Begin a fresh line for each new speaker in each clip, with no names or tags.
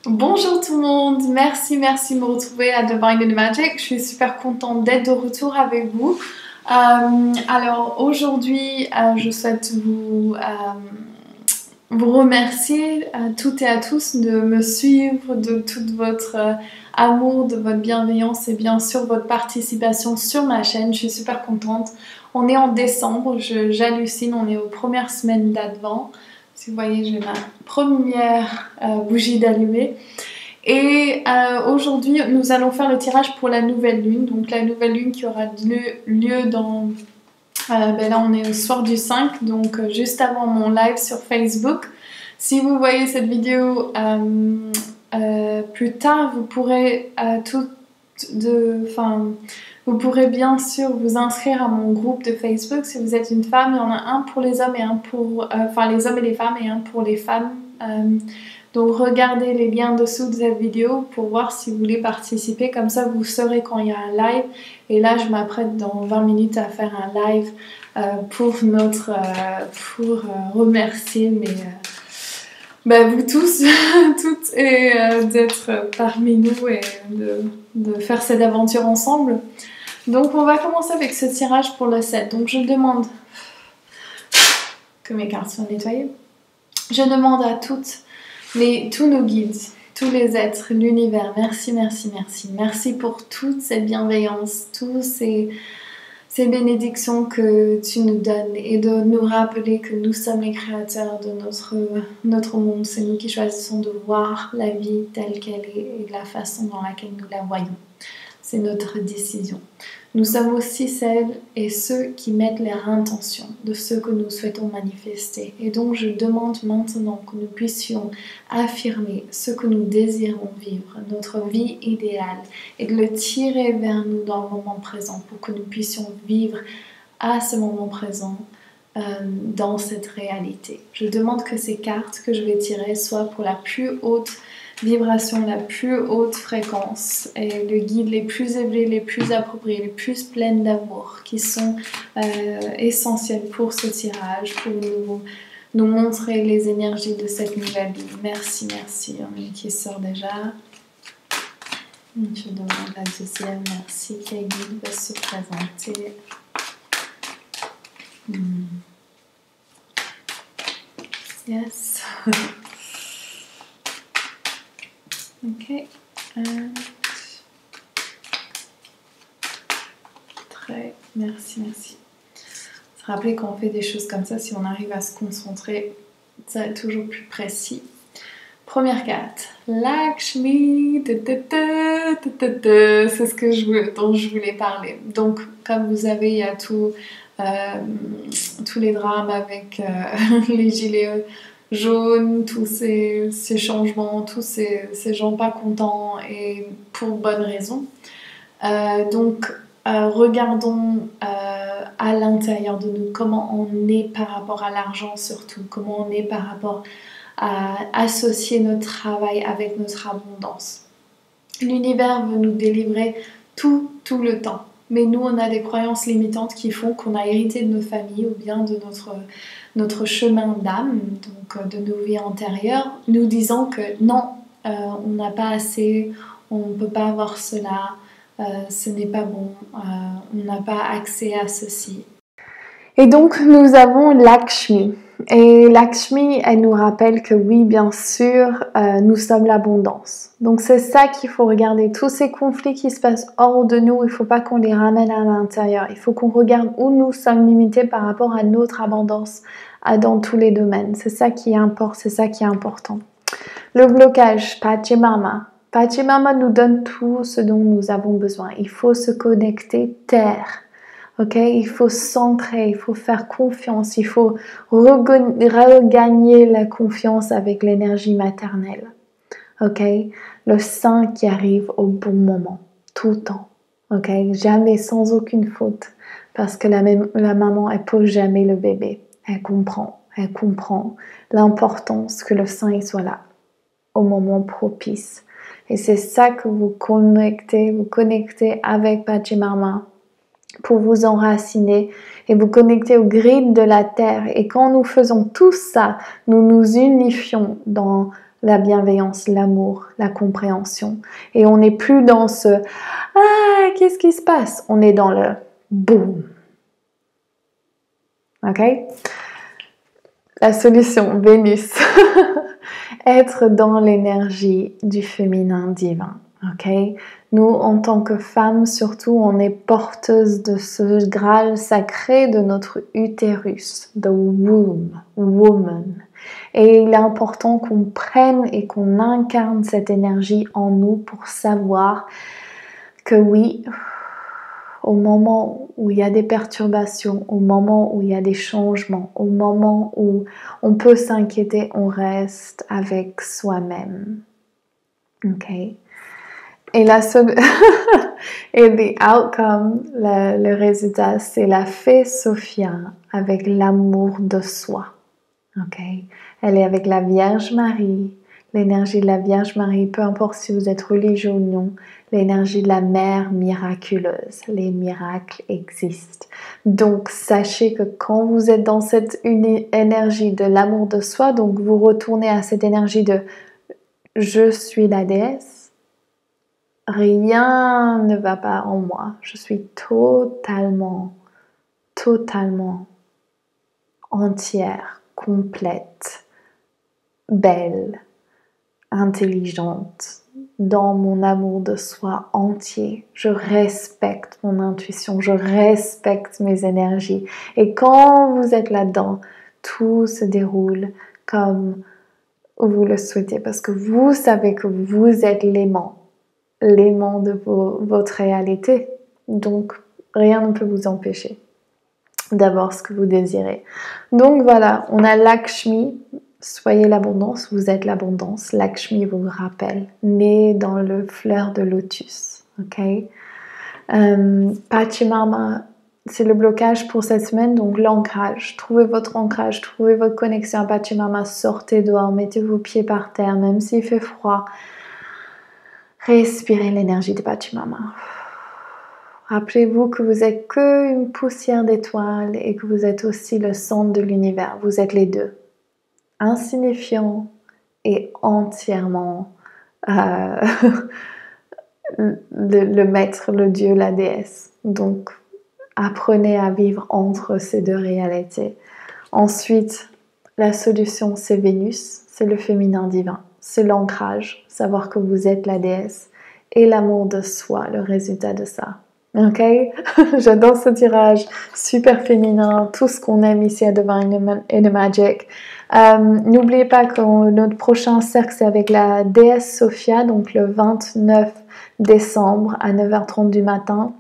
Bonjour tout le monde, merci de me retrouver à Divine and Magic. Je suis super contente d'être de retour avec vous. Alors aujourd'hui, je souhaite vous remercier à toutes et à tous de me suivre, de tout votre amour, de votre bienveillance et bien sûr votre participation sur ma chaîne. Je suis super contente. On est en décembre, j'hallucine, on est aux premières semaines d'Advent. Si vous voyez, j'ai ma première bougie d'allumée. Et aujourd'hui, nous allons faire le tirage pour la nouvelle lune. Donc la nouvelle lune qui aura lieu dans... là, on est au soir du 5, donc juste avant mon live sur Facebook. Si vous voyez cette vidéo plus tard, vous pourrez vous pourrez bien sûr vous inscrire à mon groupe de Facebook. Si vous êtes une femme, il y en a un pour les hommes et un pour... les hommes et les femmes et un pour les femmes. Donc regardez les liens dessous de cette vidéo pour voir si vous voulez participer. Comme ça, vous saurez quand il y a un live. Et là, je m'apprête dans 20 minutes à faire un live pour remercier vous tous, toutes, et d'être parmi nous et de faire cette aventure ensemble. Donc on va commencer avec ce tirage pour le 7. Donc je demande que mes cartes soient nettoyées. Je demande à tous nos guides, tous les êtres, l'univers, merci. Merci pour toute cette bienveillance, tous ces bénédictions que tu nous donnes et de nous rappeler que nous sommes les créateurs de notre monde. C'est nous qui choisissons de voir la vie telle qu'elle est et de la façon dans laquelle nous la voyons. C'est notre décision. Nous sommes aussi celles et ceux qui mettent leur intention de ce que nous souhaitons manifester. Et donc je demande maintenant que nous puissions affirmer ce que nous désirons vivre, notre vie idéale, et de le tirer vers nous dans le moment présent pour que nous puissions vivre à ce moment présent dans cette réalité. Je demande que ces cartes que je vais tirer soient pour la plus haute vibration, la plus haute fréquence et le guide les plus élevés, les plus appropriés, les plus pleines d'amour qui sont essentiels pour ce tirage, pour nous montrer les énergies de cette nouvelle vie. Merci. Il y en a une qui sort déjà. Je demande la deuxième. Merci. Quel guide va se présenter? Yes. Ok. Merci. Se rappeler quand on fait des choses comme ça, si on arrive à se concentrer, ça va être toujours plus précis. Première carte, Lakshmi, c'est ce dont je voulais parler. Donc, comme vous savez, il y a tous les drames avec les gilets jaunes, tous ces changements, tous ces gens pas contents et pour bonne raison. Regardons à l'intérieur de nous comment on est par rapport à l'argent surtout, comment on est par rapport à associer notre travail avec notre abondance. L'univers veut nous délivrer tout le temps. Mais nous, on a des croyances limitantes qui font qu'on a hérité de nos familles ou bien de notre chemin d'âme, donc de nos vies antérieures, nous disant que non, on n'a pas assez, on ne peut pas avoir cela, ce n'est pas bon, on n'a pas accès à ceci. Et donc, nous avons Lakshmi. Et Lakshmi, elle nous rappelle que oui, bien sûr, nous sommes l'abondance. Donc c'est ça qu'il faut regarder. Tous ces conflits qui se passent hors de nous, il ne faut pas qu'on les ramène à l'intérieur. Il faut qu'on regarde où nous sommes limités par rapport à notre abondance dans tous les domaines. C'est ça qui importe, c'est ça qui est important. Le blocage, Pachamama. Pachamama nous donne tout ce dont nous avons besoin. Il faut se connecter terre. Ok, il faut s'ancrer, il faut faire confiance, il faut regagner la confiance avec l'énergie maternelle. Ok, le sein qui arrive au bon moment, tout le temps. Ok, jamais sans aucune faute, parce que la maman, elle pose jamais le bébé. Elle comprend l'importance que le sein soit là au moment propice. Et c'est ça que vous connectez avec Pachamama pour vous enraciner et vous connecter aux grilles de la terre. Et quand nous faisons tout ça, nous nous unifions dans la bienveillance, l'amour, la compréhension. Et on n'est plus dans ce « Ah, qu'est-ce qui se passe ?» On est dans le « boum ». Ok? La solution, Vénus. Être dans l'énergie du féminin divin. Ok? Nous, en tant que femmes, surtout, on est porteuses de ce Graal sacré de notre utérus, the womb, woman. Et il est important qu'on prenne et qu'on incarne cette énergie en nous pour savoir que oui, au moment où il y a des perturbations, au moment où il y a des changements, au moment où on peut s'inquiéter, on reste avec soi-même. Ok? Et la et the outcome, le résultat, c'est la fée Sophia avec l'amour de soi. Ok? Elle est avec la Vierge Marie, l'énergie de la Vierge Marie, peu importe si vous êtes religieux ou non, l'énergie de la mère miraculeuse. Les miracles existent. Donc, sachez que quand vous êtes dans cette énergie de l'amour de soi, donc vous retournez à cette énergie de « je suis la déesse », rien ne va pas en moi. Je suis totalement entière, complète, belle, intelligente, dans mon amour de soi entier. Je respecte mon intuition, je respecte mes énergies. Et quand vous êtes là-dedans, tout se déroule comme vous le souhaitez parce que vous savez que vous êtes l'aimant de votre réalité. Donc, rien ne peut vous empêcher d'avoir ce que vous désirez. Donc voilà, on a Lakshmi. Soyez l'abondance, vous êtes l'abondance. Lakshmi vous rappelle, né dans le fleur de lotus. Ok? Pachamama, c'est le blocage pour cette semaine, donc l'ancrage. Trouvez votre ancrage, trouvez votre connexion à Pachamama. Sortez dehors, mettez vos pieds par terre, même s'il fait froid. Respirez l'énergie de Pachamama. Rappelez-vous que vous n'êtes qu'une poussière d'étoiles et que vous êtes aussi le centre de l'univers. Vous êtes les deux. Insignifiant et entièrement le maître, le dieu, la déesse. Donc, apprenez à vivre entre ces deux réalités. Ensuite, la solution, c'est Vénus, c'est le féminin divin. C'est l'ancrage, savoir que vous êtes la déesse et l'amour de soi, le résultat de ça. Ok? J'adore ce tirage, super féminin, tout ce qu'on aime ici à Divine in Magic. N'oubliez pas que notre prochain cercle, c'est avec la déesse Sophia, donc le 29 décembre à 9h30 du matin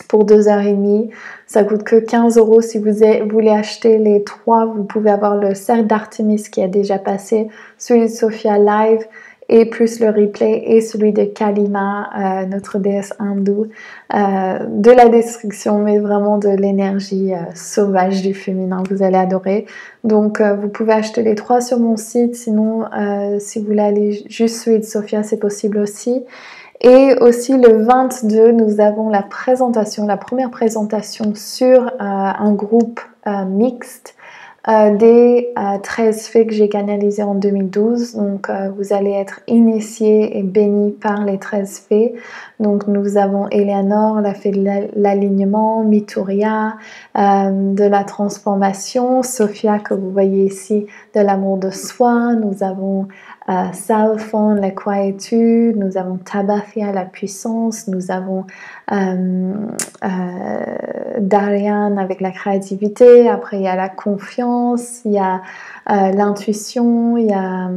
pour 2h30. Ça coûte que 15 € si vous voulez acheter les 3. Vous pouvez avoir le cercle d'Artémis qui a déjà passé, celui de Sophia Live et plus le replay et celui de Kalima, notre déesse hindoue, de la destruction, mais vraiment de l'énergie sauvage du féminin. Vous allez adorer. Donc, vous pouvez acheter les 3 sur mon site. Sinon, si vous voulez aller juste celui de Sophia, c'est possible aussi. Et aussi le 22, nous avons la première présentation sur un groupe mixte des 13 fées que j'ai canalisées en 2012. Donc vous allez être initiés et bénis par les 13 fées. Donc nous avons Eleanor, la fée de l'alignement, Mituria, de la transformation, Sophia que vous voyez ici, de l'amour de soi. Nous avons Salphon, la quiétude, nous avons Tabathia, la puissance, nous avons Darian avec la créativité, après il y a la confiance, il y a l'intuition, il y a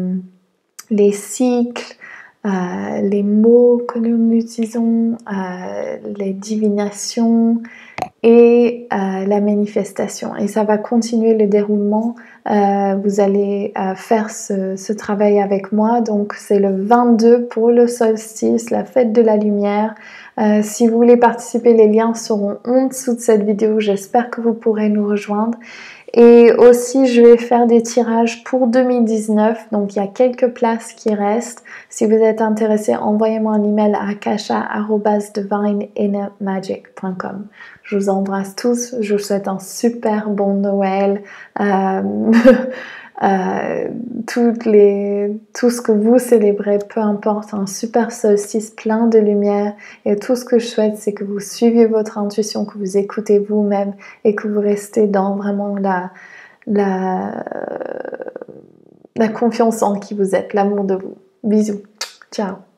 les cycles, les mots que nous utilisons, les divinations et la manifestation. Et ça va continuer le déroulement. Vous allez faire ce travail avec moi. Donc c'est le 22 pour le solstice, la fête de la lumière. Si vous voulez participer, les liens seront en dessous de cette vidéo. J'espère que vous pourrez nous rejoindre. Et aussi, je vais faire des tirages pour 2019. Donc, il y a quelques places qui restent. Si vous êtes intéressé, envoyez-moi un email à akasha@divineinnermagic.com. Je vous embrasse tous. Je vous souhaite un super bon Noël. tout ce que vous célébrez, peu importe, un super solstice plein de lumière. Et tout ce que je souhaite, c'est que vous suiviez votre intuition, que vous écoutez vous-même et que vous restez dans vraiment la confiance en qui vous êtes, l'amour de vous. Bisous, ciao.